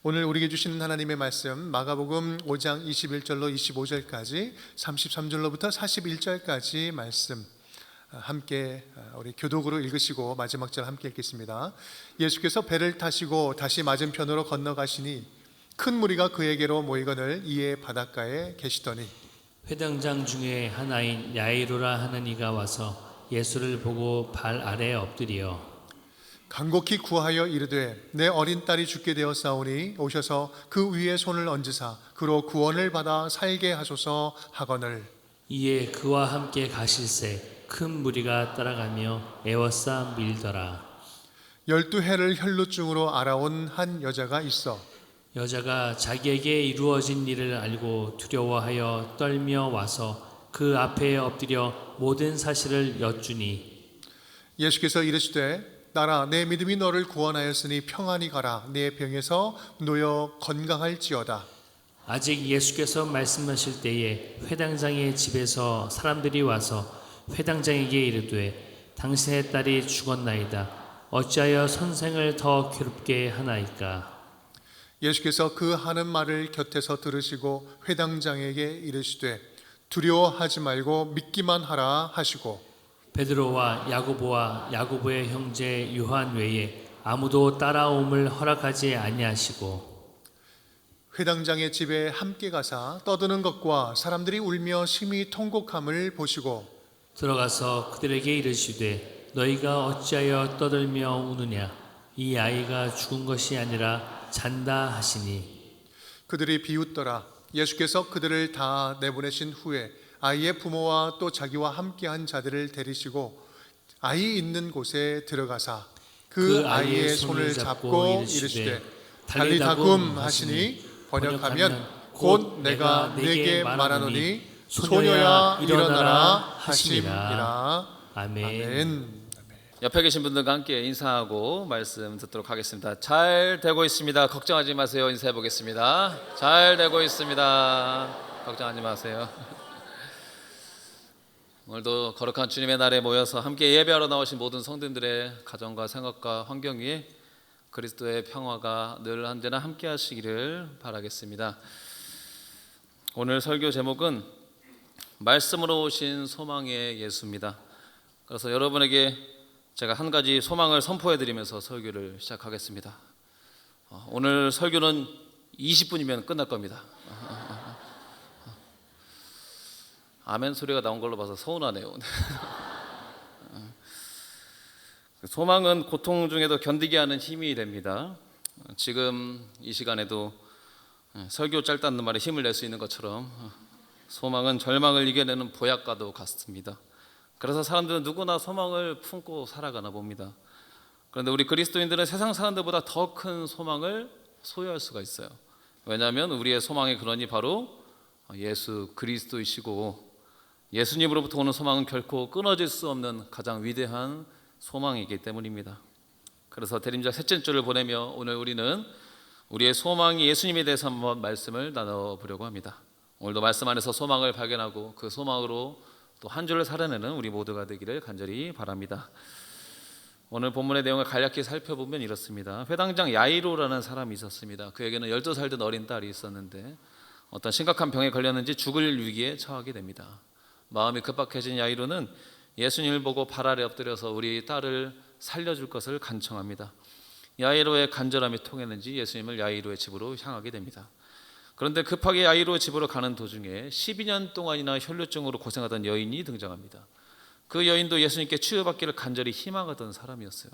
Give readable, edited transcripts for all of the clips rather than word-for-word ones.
오늘 우리에게 주시는 하나님의 말씀 마가복음 5장 21절로 25절까지 33절로부터 41절까지 말씀 함께 우리 교독으로 읽으시고 마지막 절 함께 읽겠습니다. 예수께서 배를 타시고 다시 맞은편으로 건너가시니 큰 무리가 그에게로 모이거늘 이에 바닷가에 계시더니 회당장 중에 하나인 야이로라 하는 이가 와서 예수를 보고 발 아래 엎드려 간곡히 구하여 이르되 내 어린 딸이 죽게 되었사오니 오셔서 그 위에 손을 얹으사 그로 구원을 받아 살게 하소서 하거늘 이에 그와 함께 가실새 큰 무리가 따라가며 애워싸 밀더라. 12해를 혈루증으로 알아온 한 여자가 있어 여자가 자기에게 이루어진 일을 알고 두려워하여 떨며 와서 그 앞에 엎드려 모든 사실을 여쭈니 예수께서 이르시되 딸아 내 믿음이 너를 구원하였으니 평안히 가라 내 병에서 놓여 건강할지어다. 아직 예수께서 말씀하실 때에 회당장의 집에서 사람들이 와서 회당장에게 이르되 당신의 딸이 죽었나이다. 어찌하여 선생을 더 괴롭게 하나이까? 예수께서 그 하는 말을 곁에서 들으시고 회당장에게 이르시되 두려워하지 말고 믿기만 하라 하시고 베드로와 야고보와 야고보의 형제 요한 외에 아무도 따라옴을 허락하지 아니하시고 회당장의 집에 함께 가사 떠드는 것과 사람들이 울며 심히 통곡함을 보시고 들어가서 그들에게 이르시되 너희가 어찌하여 떠들며 우느냐? 이 아이가 죽은 것이 아니라 잔다 하시니 그들이 비웃더라. 예수께서 그들을 다 내보내신 후에 아이의 부모와 또 자기와 함께한 자들을 데리시고 아이 있는 곳에 들어가사 그 아이의 손을 잡고 이르시되 달리다굼 하시니 번역하면 곧 내가 네게 말하노니 소녀야 일어나라 하심이라. 아멘. 옆에 계신 분들과 함께 인사하고 말씀 듣도록 하겠습니다. 잘 되고 있습니다. 걱정하지 마세요. 인사해 보겠습니다. 잘 되고 있습니다. 걱정하지 마세요. 오늘도 거룩한 주님의 날에 모여서 함께 예배하러 나오신 모든 성도들의 가정과 생각과 환경 위에 그리스도의 평화가 늘 언제나 함께 하시기를 바라겠습니다. 오늘 설교 제목은 말씀으로 오신 소망의 예수입니다. 그래서 여러분에게 제가 한 가지 소망을 선포해 드리면서 설교를 시작하겠습니다. 오늘 설교는 20분이면 끝날 겁니다. 아멘 소리가 나온 걸로 봐서 서운하네요. 소망은 고통 중에도 견디게 하는 힘이 됩니다. 지금 이 시간에도 설교 짧다는 말에 힘을 낼 수 있는 것처럼 소망은 절망을 이겨내는 보약과도 같습니다. 그래서 사람들은 누구나 소망을 품고 살아가나 봅니다. 그런데 우리 그리스도인들은 세상 사람들보다 더 큰 소망을 소유할 수가 있어요. 왜냐하면 우리의 소망의 근원이 바로 예수 그리스도이시고 예수님으로부터 오는 소망은 결코 끊어질 수 없는 가장 위대한 소망이기 때문입니다. 그래서 대림절 셋째 주를 보내며 오늘 우리는 우리의 소망이 예수님에 대해서 한번 말씀을 나눠보려고 합니다. 오늘도 말씀 안에서 소망을 발견하고 그 소망으로 또 한 주를 살아내는 우리 모두가 되기를 간절히 바랍니다. 오늘 본문의 내용을 간략히 살펴보면 이렇습니다. 회당장 야이로라는 사람이 있었습니다. 그에게는 12살 된 어린 딸이 있었는데 어떤 심각한 병에 걸렸는지 죽을 위기에 처하게 됩니다. 마음이 급박해진 야이로는 예수님을 보고 발 아래 엎드려서 우리 딸을 살려줄 것을 간청합니다. 야이로의 간절함이 통했는지 예수님을 야이로의 집으로 향하게 됩니다. 그런데 급하게 야이로의 집으로 가는 도중에 12년 동안이나 혈루증으로 고생하던 여인이 등장합니다. 그 여인도 예수님께 치유받기를 간절히 희망하던 사람이었어요.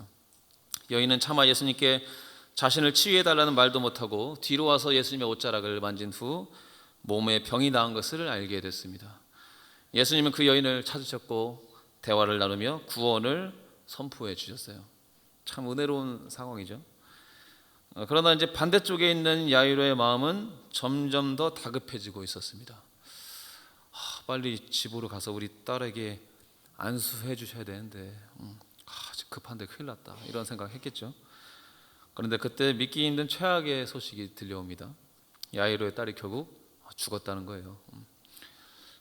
여인은 차마 예수님께 자신을 치유해달라는 말도 못하고 뒤로 와서 예수님의 옷자락을 만진 후 몸에 병이 나은 것을 알게 됐습니다. 예수님은 그 여인을 찾으셨고 대화를 나누며 구원을 선포해 주셨어요. 참 은혜로운 상황이죠. 그러나 이제 반대쪽에 있는 야이로의 마음은 점점 더 다급해지고 있었습니다. 빨리 집으로 가서 우리 딸에게 안수해 주셔야 되는데 급한데 큰일 났다 이런 생각했겠죠. 그런데 그때 믿기 힘든 최악의 소식이 들려옵니다. 야이로의 딸이 결국 죽었다는 거예요.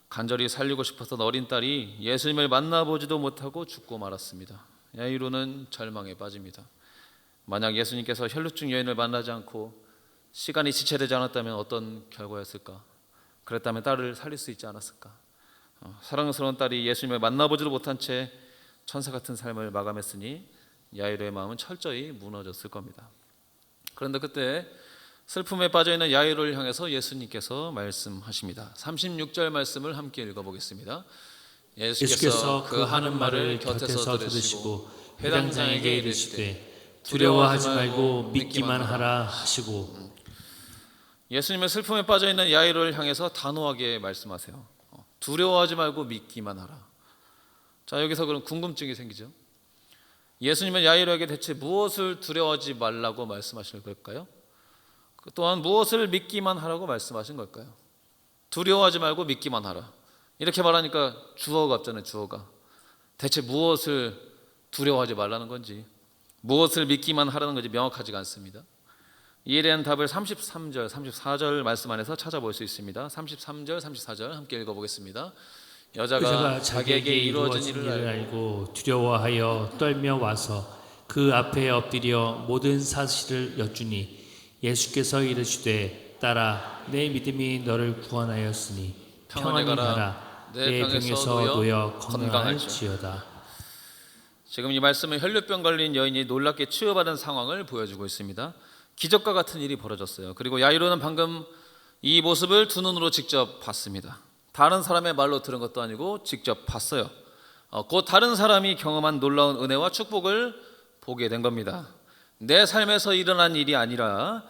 간절히 살리고 싶었던 어린 딸이 예수님을 만나보지도 못하고 죽고 말았습니다. 야이로는 절망에 빠집니다. 만약 예수님께서 혈루증 여인을 만나지 않고 시간이 지체되지 않았다면 어떤 결과였을까? 그랬다면 딸을 살릴 수 있지 않았을까? 사랑스러운 딸이 예수님을 만나보지도 못한 채 천사 같은 삶을 마감했으니 야이로의 마음은 철저히 무너졌을 겁니다. 그런데 그때 슬픔에 빠져있는 야이로를 향해서 예수님께서 말씀하십니다. 36절 말씀을 함께 읽어보겠습니다. 예수께서 그 하는 말을 곁에서 들으시고 회당장에게 이르시되 두려워하지 말고 믿기만 하라 하시고. 예수님의 슬픔에 빠져있는 야이로를 향해서 단호하게 말씀하세요. 두려워하지 말고 믿기만 하라. 자, 여기서 그럼 궁금증이 생기죠. 예수님은 야이로에게 대체 무엇을 두려워하지 말라고 말씀하실 걸까요? 또한 무엇을 믿기만 하라고 말씀하신 걸까요? 두려워하지 말고 믿기만 하라. 이렇게 말하니까 주어가 없잖아요. 주어가. 대체 무엇을 두려워하지 말라는 건지, 무엇을 믿기만 하라는 건지 명확하지가 않습니다. 이에 대한 답을 33절, 34절 말씀 안에서 찾아볼 수 있습니다. 33절, 34절 함께 읽어보겠습니다. 여자가 자기에게 이루어진 일을 알고 두려워하여 떨며 와서 그 앞에 엎드려 모든 사실을 여쭈니 예수께서 이르시되 딸아 내 믿음이 너를 구원하였으니 평안히 가라 내 병에서 놓여 건강할지어다. 지금 이 말씀은 혈류병 걸린 여인이 놀랍게 치유받은 상황을 보여주고 있습니다. 기적과 같은 일이 벌어졌어요. 그리고 야이로는 방금 이 모습을 두 눈으로 직접 봤습니다. 다른 사람의 말로 들은 것도 아니고 직접 봤어요. 곧 다른 사람이 경험한 놀라운 은혜와 축복을 보게 된 겁니다. 내 삶에서 일어난 일이 아니라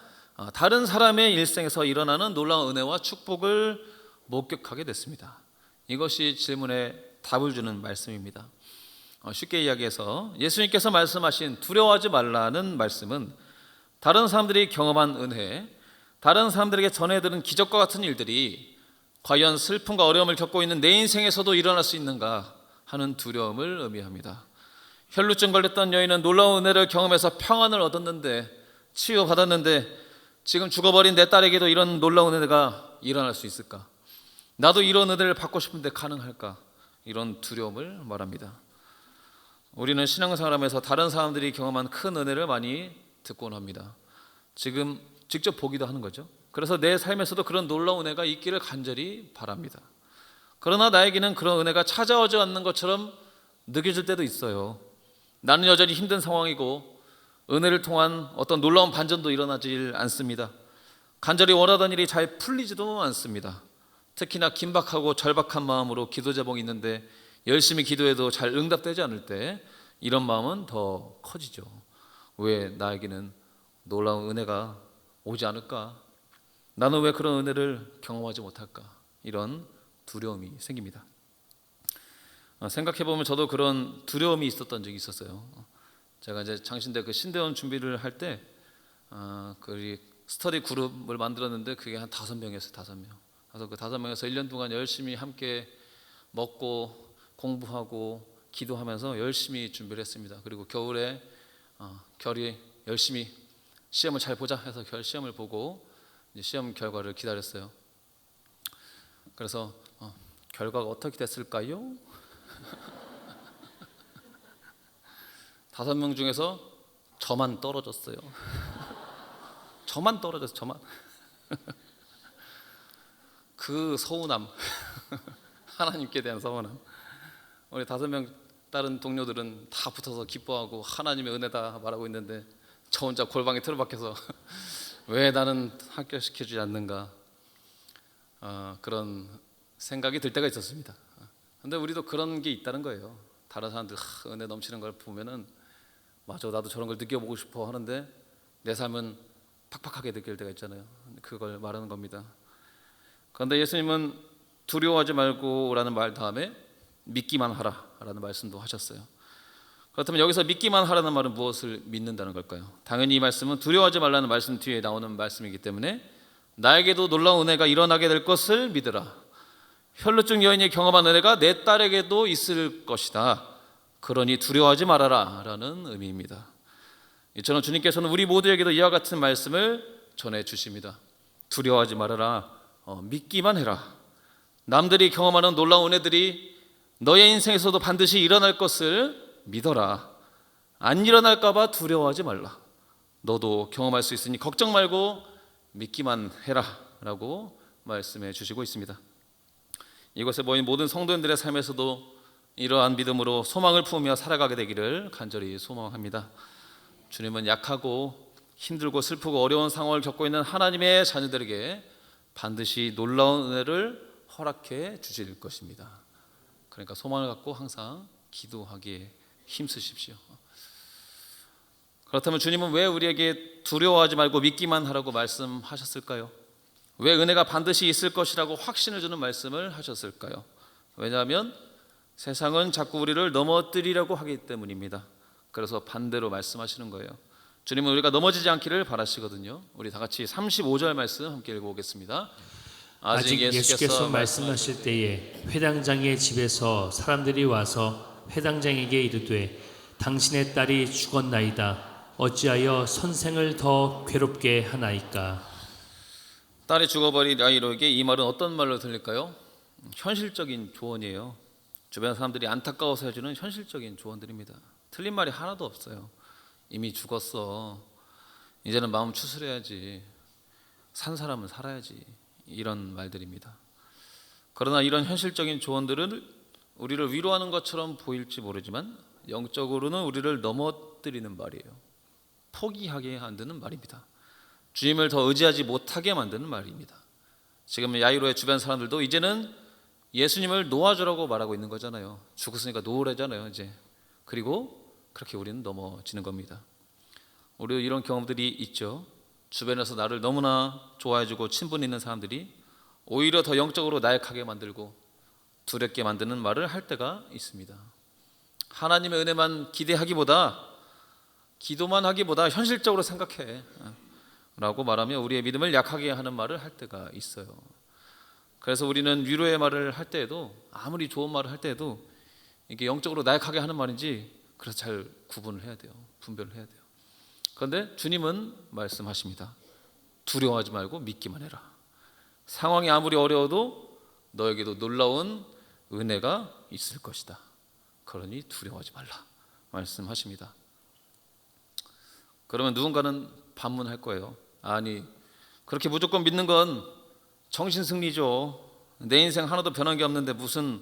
다른 사람의 일생에서 일어나는 놀라운 은혜와 축복을 목격하게 됐습니다. 이것이 질문에 답을 주는 말씀입니다. 쉽게 이야기해서 예수님께서 말씀하신 두려워하지 말라는 말씀은 다른 사람들이 경험한 은혜, 다른 사람들에게 전해들은 기적과 같은 일들이 과연 슬픔과 어려움을 겪고 있는 내 인생에서도 일어날 수 있는가 하는 두려움을 의미합니다. 혈루증 걸렸던 여인은 놀라운 은혜를 경험해서 평안을 얻었는데, 치유받았는데 지금 죽어버린 내 딸에게도 이런 놀라운 은혜가 일어날 수 있을까? 나도 이런 은혜를 받고 싶은데 가능할까? 이런 두려움을 말합니다. 우리는 신앙생활하면서 다른 사람들이 경험한 큰 은혜를 많이 듣곤 합니다. 지금 직접 보기도 하는 거죠. 그래서 내 삶에서도 그런 놀라운 은혜가 있기를 간절히 바랍니다. 그러나 나에게는 그런 은혜가 찾아오지 않는 것처럼 느껴질 때도 있어요. 나는 여전히 힘든 상황이고 은혜를 통한 어떤 놀라운 반전도 일어나질 않습니다. 간절히 원하던 일이 잘 풀리지도 않습니다. 특히나 긴박하고 절박한 마음으로 기도 제목이 있는데 열심히 기도해도 잘 응답되지 않을 때 이런 마음은 더 커지죠. 왜 나에게는 놀라운 은혜가 오지 않을까? 나는 왜 그런 은혜를 경험하지 못할까? 이런 두려움이 생깁니다. 생각해보면 저도 그런 두려움이 있었던 적이 있었어요. 제가 이제 장신대 그 신대원 준비를 할 때 그 스터디 그룹을 만들었는데 그게 한 5명이었어요. 5명. 그래서 그 5명에서 1년 동안 열심히 함께 먹고 공부하고 기도하면서 열심히 준비를 했습니다. 그리고 겨울에 결이 열심히 시험을 잘 보자 해서 결 시험을 보고 이제 시험 결과를 기다렸어요. 그래서 결과가 어떻게 됐을까요? 5명 중에서 저만 떨어졌어요. 저만 떨어졌어요. 저만. 그 서운함, 하나님께 대한 서운함. 우리 5명 다른 동료들은 다 붙어서 기뻐하고 하나님의 은혜다 말하고 있는데 저 혼자 골방에 틀어박혀서 왜 나는 합격시켜주지 않는가, 그런 생각이 들 때가 있었습니다. 근데 우리도 그런 게 있다는 거예요. 다른 사람들 은혜 넘치는 걸 보면은 맞아, 나도 저런 걸 느껴보고 싶어 하는데 내 삶은 팍팍하게 느낄 때가 있잖아요. 그걸 말하는 겁니다. 그런데 예수님은 두려워하지 말고 라는 말 다음에 믿기만 하라 라는 말씀도 하셨어요. 그렇다면 여기서 믿기만 하라는 말은 무엇을 믿는다는 걸까요? 당연히 이 말씀은 두려워하지 말라는 말씀 뒤에 나오는 말씀이기 때문에 나에게도 놀라운 은혜가 일어나게 될 것을 믿으라. 혈루증 여인이 경험한 은혜가 내 딸에게도 있을 것이다. 그러니 두려워하지 말아라 라는 의미입니다. 이처럼 주님께서는 우리 모두에게도 이와 같은 말씀을 전해주십니다. 두려워하지 말아라. 믿기만 해라. 남들이 경험하는 놀라운 은혜들이 너의 인생에서도 반드시 일어날 것을 믿어라. 안 일어날까 봐 두려워하지 말라. 너도 경험할 수 있으니 걱정 말고 믿기만 해라라고 말씀해 주시고 있습니다. 이곳에 모인 모든 성도님들의 삶에서도 이러한 믿음으로 소망을 품으며 살아가게 되기를 간절히 소망합니다. 주님은 약하고 힘들고 슬프고 어려운 상황을 겪고 있는 하나님의 자녀들에게 반드시 놀라운 은혜를 허락해 주실 것입니다. 그러니까 소망을 갖고 항상 기도하기에 힘쓰십시오. 그렇다면 주님은 왜 우리에게 두려워하지 말고 믿기만 하라고 말씀하셨을까요? 왜 은혜가 반드시 있을 것이라고 확신을 주는 말씀을 하셨을까요? 왜냐하면 세상은 자꾸 우리를 넘어뜨리려고 하기 때문입니다. 그래서 반대로 말씀하시는 거예요. 주님은 우리가 넘어지지 않기를 바라시거든요. 우리 다 같이 35절 말씀 함께 읽어보겠습니다. 아직 예수께서 말씀하실 때에 회당장의 집에서 사람들이 와서 회당장에게 이르되 당신의 딸이 죽었나이다. 어찌하여 선생을 더 괴롭게 하나이까? 딸이 죽어버린 아이로에게 이 말은 어떤 말로 들릴까요? 현실적인 조언이에요. 주변 사람들이 안타까워서 해주는 현실적인 조언들입니다. 틀린 말이 하나도 없어요. 이미 죽었어. 이제는 마음 추스려야지. 산 사람은 살아야지. 이런 말들입니다. 그러나 이런 현실적인 조언들은 우리를 위로하는 것처럼 보일지 모르지만 영적으로는 우리를 넘어뜨리는 말이에요. 포기하게 만드는 말입니다. 주님을 더 의지하지 못하게 만드는 말입니다. 지금 야이로의 주변 사람들도 이제는 예수님을 놓아주라고 말하고 있는 거잖아요. 죽었으니까 놓으래잖아요 이제. 그리고 그렇게 우리는 넘어지는 겁니다. 우리도 이런 경험들이 있죠. 주변에서 나를 너무나 좋아해주고 친분 있는 사람들이 오히려 더 영적으로 나약하게 만들고 두렵게 만드는 말을 할 때가 있습니다. 하나님의 은혜만 기도만 하기보다 현실적으로 생각해 라고 말하며 우리의 믿음을 약하게 하는 말을 할 때가 있어요. 그래서 우리는 위로의 말을 할 때에도 아무리 좋은 말을 할 때에도 이게 영적으로 나약하게 하는 말인지 그래서 잘 구분을 해야 돼요. 분별을 해야 돼요. 그런데 주님은 말씀하십니다. 두려워하지 말고 믿기만 해라. 상황이 아무리 어려워도 너에게도 놀라운 은혜가 있을 것이다. 그러니 두려워하지 말라 말씀하십니다. 그러면 누군가는 반문할 거예요. 아니 그렇게 무조건 믿는 건 정신승리죠. 내 인생 하나도 변한 게 없는데 무슨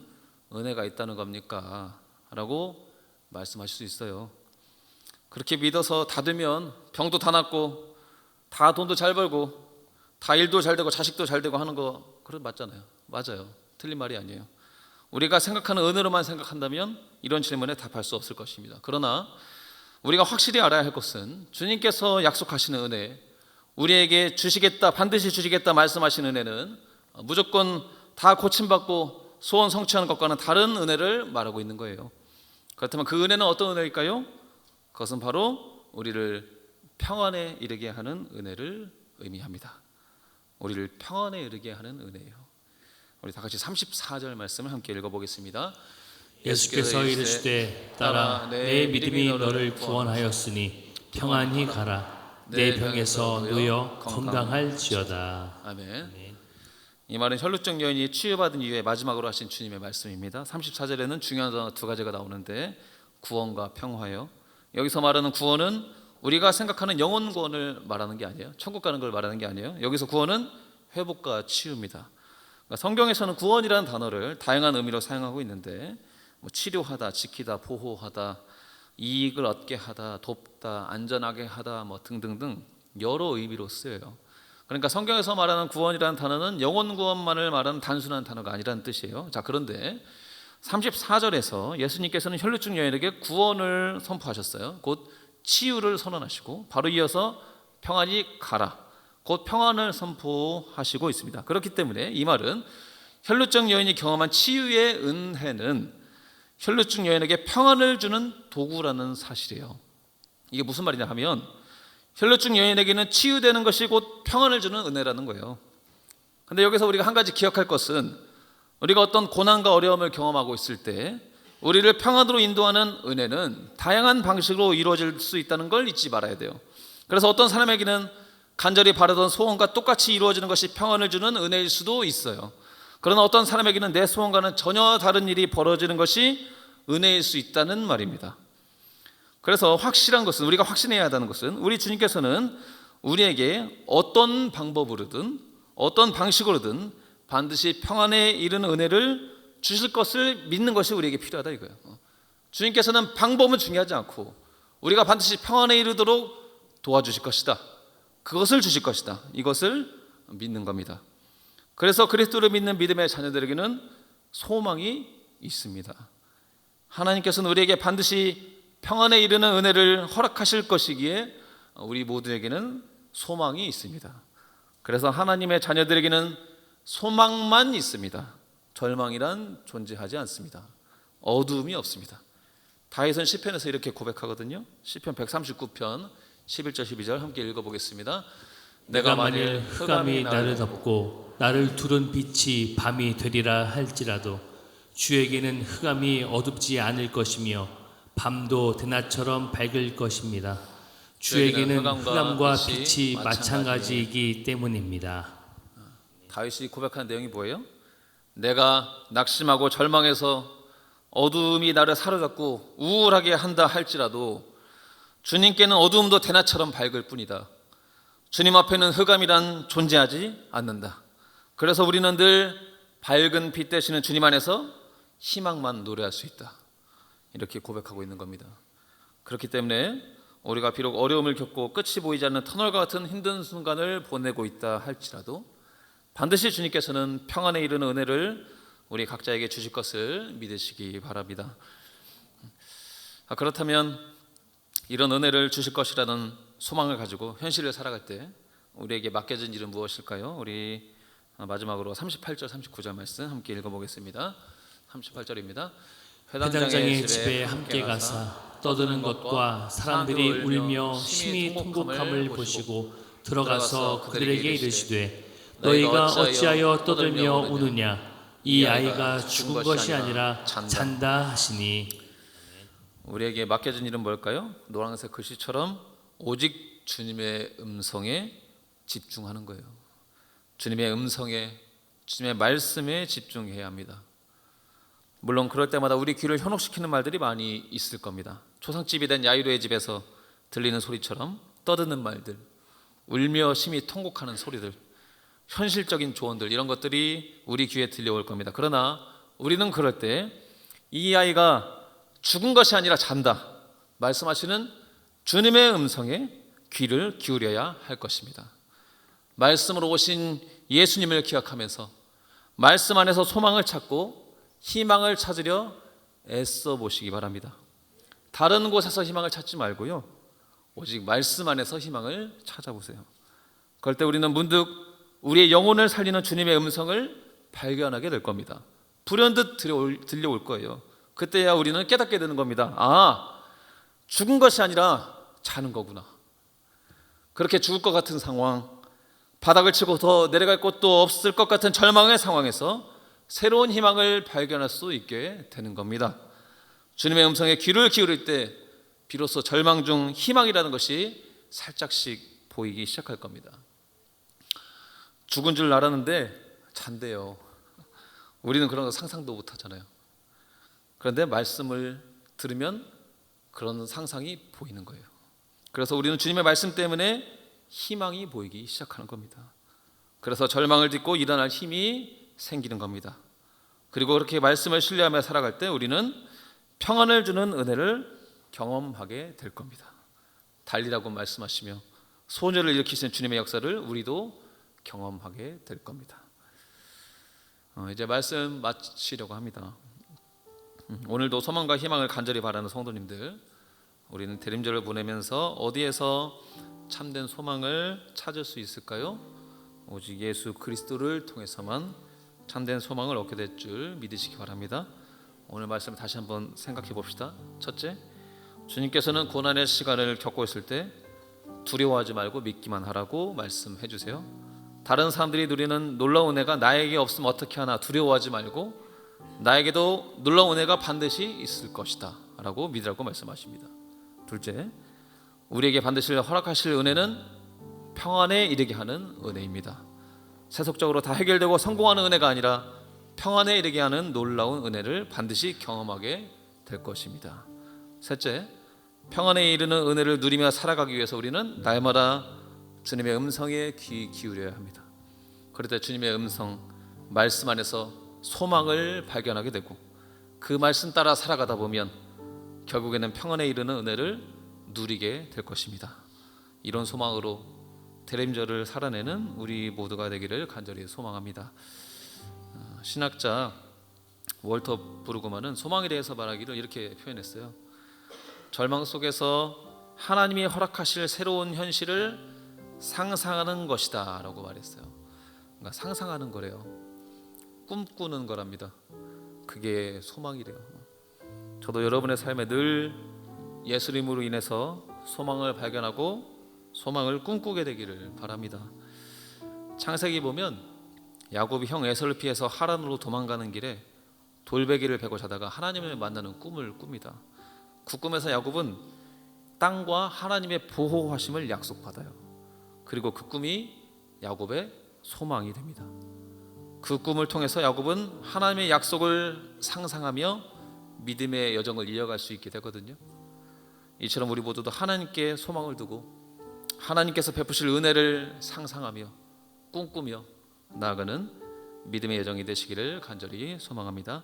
은혜가 있다는 겁니까? 라고 말씀하실 수 있어요. 그렇게 믿어서 다 되면 병도 다 낫고 다 돈도 잘 벌고 다 일도 잘 되고 자식도 잘 되고 하는 거 그건 맞잖아요. 맞아요. 틀린 말이 아니에요. 우리가 생각하는 은혜로만 생각한다면 이런 질문에 답할 수 없을 것입니다. 그러나 우리가 확실히 알아야 할 것은 주님께서 약속하시는 은혜, 우리에게 주시겠다, 반드시 주시겠다 말씀하시는 은혜는 무조건 다 고침받고 소원 성취하는 것과는 다른 은혜를 말하고 있는 거예요. 그렇다면 그 은혜는 어떤 은혜일까요? 그것은 바로 우리를 평안에 이르게 하는 은혜를 의미합니다. 우리를 평안에 이르게 하는 은혜예요. 우리 다 같이 34절 말씀을 함께 읽어보겠습니다. 예수께서 이르시되 딸아 내 믿음이 너를 구원하였으니 평안히 가라. 내 병에서 놓여 건강할지어다. 아멘. 이 말은 혈루증 여인이 치유받은 이후에 마지막으로 하신 주님의 말씀입니다. 34절에는 중요한 단어 두 가지가 나오는데 구원과 평화예요. 여기서 말하는 구원은 우리가 생각하는 영혼 구원을 말하는 게 아니에요. 천국 가는 걸 말하는 게 아니에요. 여기서 구원은 회복과 치유입니다. 그러니까 성경에서는 구원이라는 단어를 다양한 의미로 사용하고 있는데 치료하다, 지키다, 보호하다, 이익을 얻게 하다, 돕다, 안전하게 하다 등등등 여러 의미로 쓰여요. 그러니까 성경에서 말하는 구원이라는 단어는 영혼 구원만을 말하는 단순한 단어가 아니라는 뜻이에요. 자, 그런데 34절에서 예수님께서는 혈루증 여인에게 구원을 선포하셨어요. 곧 치유를 선언하시고 바로 이어서 평안히 가라, 곧 평안을 선포하시고 있습니다. 그렇기 때문에 이 말은 혈루증 여인이 경험한 치유의 은혜는 혈루증 여인에게 평안을 주는 도구라는 사실이에요. 이게 무슨 말이냐 하면 혈루증 여인에게는 치유되는 것이 곧 평안을 주는 은혜라는 거예요. 그런데 여기서 우리가 한 가지 기억할 것은 우리가 어떤 고난과 어려움을 경험하고 있을 때 우리를 평안으로 인도하는 은혜는 다양한 방식으로 이루어질 수 있다는 걸 잊지 말아야 돼요. 그래서 어떤 사람에게는 간절히 바라던 소원과 똑같이 이루어지는 것이 평안을 주는 은혜일 수도 있어요. 그러나 어떤 사람에게는 내 소원과는 전혀 다른 일이 벌어지는 것이 은혜일 수 있다는 말입니다. 그래서 확실한 것은, 우리가 확신해야 한다는 것은 우리 주님께서는 우리에게 어떤 방법으로든 어떤 방식으로든 반드시 평안에 이르는 은혜를 주실 것을 믿는 것이 우리에게 필요하다 이거예요. 주님께서는 방법은 중요하지 않고 우리가 반드시 평안에 이르도록 도와주실 것이다. 그것을 주실 것이다. 이것을 믿는 겁니다. 그래서 그리스도를 믿는 믿음의 자녀들에게는 소망이 있습니다. 하나님께서는 우리에게 반드시 평안에 이르는 은혜를 허락하실 것이기에 우리 모두에게는 소망이 있습니다. 그래서 하나님의 자녀들에게는 소망만 있습니다. 절망이란 존재하지 않습니다. 어두움이 없습니다. 다윗은 시편에서 이렇게 고백하거든요. 시편 139편 11절 12절 함께 읽어보겠습니다. 내가 만일 흑암이 나를 덮고 나를 두른 빛이 밤이 되리라 할지라도 주에게는 흑암이 어둡지 않을 것이며 밤도 대낮처럼 밝을 것입니다. 주에게는 흑암과 빛이 마찬가지이기 때문입니다. 다윗이 고백한 내용이 뭐예요? 내가 낙심하고 절망해서 어두움이 나를 사로잡고 우울하게 한다 할지라도 주님께는 어두움도 대낮처럼 밝을 뿐이다. 주님 앞에는 흑암이란 존재하지 않는다. 그래서 우리는 늘 밝은 빛 되시는 주님 안에서 희망만 노래할 수 있다. 이렇게 고백하고 있는 겁니다. 그렇기 때문에 우리가 비록 어려움을 겪고 끝이 보이지 않는 터널과 같은 힘든 순간을 보내고 있다 할지라도 반드시 주님께서는 평안에 이르는 은혜를 우리 각자에게 주실 것을 믿으시기 바랍니다. 그렇다면 이런 은혜를 주실 것이라는 소망을 가지고 현실을 살아갈 때 우리에게 맡겨진 일은 무엇일까요? 우리 마지막으로 38절 39절 말씀 함께 읽어보겠습니다. 38절입니다. 회당장의 집에 함께 가사 떠드는 것과 사람들이 울며 심히 통곡함을 보시고 들어가서 그들에게 이르시되 너희가 어찌하여 떠들며 우느냐 이 아이가 죽은 것이 아니라 잔다 하시니. 우리에게 맡겨진 일은 뭘까요? 노란색 글씨처럼 오직 주님의 음성에 집중하는 거예요. 주님의 음성에, 주님의 말씀에 집중해야 합니다. 물론 그럴 때마다 우리 귀를 현혹시키는 말들이 많이 있을 겁니다. 초상집이 된 야이로의 집에서 들리는 소리처럼 떠드는 말들, 울며 심히 통곡하는 소리들, 현실적인 조언들, 이런 것들이 우리 귀에 들려올 겁니다. 그러나 우리는 그럴 때 이 아이가 죽은 것이 아니라 잔다 말씀하시는 주님의 음성에 귀를 기울여야 할 것입니다. 말씀으로 오신 예수님을 기억하면서 말씀 안에서 소망을 찾고 희망을 찾으려 애써 보시기 바랍니다. 다른 곳에서 희망을 찾지 말고요, 오직 말씀 안에서 희망을 찾아보세요. 그럴 때 우리는 문득 우리의 영혼을 살리는 주님의 음성을 발견하게 될 겁니다. 불현듯 들려올 거예요. 그때야 우리는 깨닫게 되는 겁니다. 아, 죽은 것이 아니라 자는 거구나. 그렇게 죽을 것 같은 상황, 바닥을 치고 더 내려갈 곳도 없을 것 같은 절망의 상황에서 새로운 희망을 발견할 수 있게 되는 겁니다. 주님의 음성에 귀를 기울일 때 비로소 절망 중 희망이라는 것이 살짝씩 보이기 시작할 겁니다. 죽은 줄 알았는데 잔대요. 우리는 그런 거 상상도 못 하잖아요. 그런데 말씀을 들으면 그런 상상이 보이는 거예요. 그래서 우리는 주님의 말씀 때문에 희망이 보이기 시작하는 겁니다. 그래서 절망을 딛고 일어날 힘이 생기는 겁니다. 그리고 그렇게 말씀을 신뢰하며 살아갈 때 우리는 평안을 주는 은혜를 경험하게 될 겁니다. 달리라고 말씀하시며 소녀를 일으키시는 주님의 역사를 우리도 경험하게 될 겁니다. 이제 말씀 마치려고 합니다. 오늘도 소망과 희망을 간절히 바라는 성도님들, 우리는 대림절을 보내면서 어디에서 참된 소망을 찾을 수 있을까요? 오직 예수 그리스도를 통해서만 참된 소망을 얻게 될 줄 믿으시기 바랍니다. 오늘 말씀 다시 한번 생각해 봅시다. 첫째, 주님께서는 고난의 시간을 겪고 있을 때 두려워하지 말고 믿기만 하라고 말씀해 주세요. 다른 사람들이 누리는 놀라운 은혜가 나에게 없으면 어떻게 하나 두려워하지 말고 나에게도 놀라운 은혜가 반드시 있을 것이다 라고 믿으라고 말씀하십니다. 둘째, 우리에게 반드시 허락하실 은혜는 평안에 이르게 하는 은혜입니다. 세속적으로 다 해결되고 성공하는 은혜가 아니라 평안에 이르게 하는 놀라운 은혜를 반드시 경험하게 될 것입니다. 셋째, 평안에 이르는 은혜를 누리며 살아가기 위해서 우리는 날마다 주님의 음성에 귀 기울여야 합니다. 그럴 때 주님의 음성, 말씀 안에서 소망을 발견하게 되고 그 말씀 따라 살아가다 보면 결국에는 평안에 이르는 은혜를 누리게 될 것입니다. 이런 소망으로 대림절을 살아내는 우리 모두가 되기를 간절히 소망합니다. 신학자 월터 브루그만은 소망에 대해서 말하기를 이렇게 표현했어요. 절망 속에서 하나님이 허락하실 새로운 현실을 상상하는 것이다 라고 말했어요. 그러니까 상상하는 거래요. 꿈꾸는 거랍니다. 그게 소망이래요. 저도 여러분의 삶에 늘 예수님으로 인해서 소망을 발견하고 소망을 꿈꾸게 되기를 바랍니다. 창세기 보면 야곱이 형 에서를 피해서 하란으로 도망가는 길에 돌베개를 베고 자다가 하나님을 만나는 꿈을 꿉니다. 그 꿈에서 야곱은 땅과 하나님의 보호하심을 약속받아요. 그리고 그 꿈이 야곱의 소망이 됩니다. 그 꿈을 통해서 야곱은 하나님의 약속을 상상하며 믿음의 여정을 이어갈 수 있게 되거든요. 이처럼 우리 모두도 하나님께 소망을 두고 하나님께서 베푸실 은혜를 상상하며 꿈꾸며 나아가는 믿음의 여정이 되시기를 간절히 소망합니다.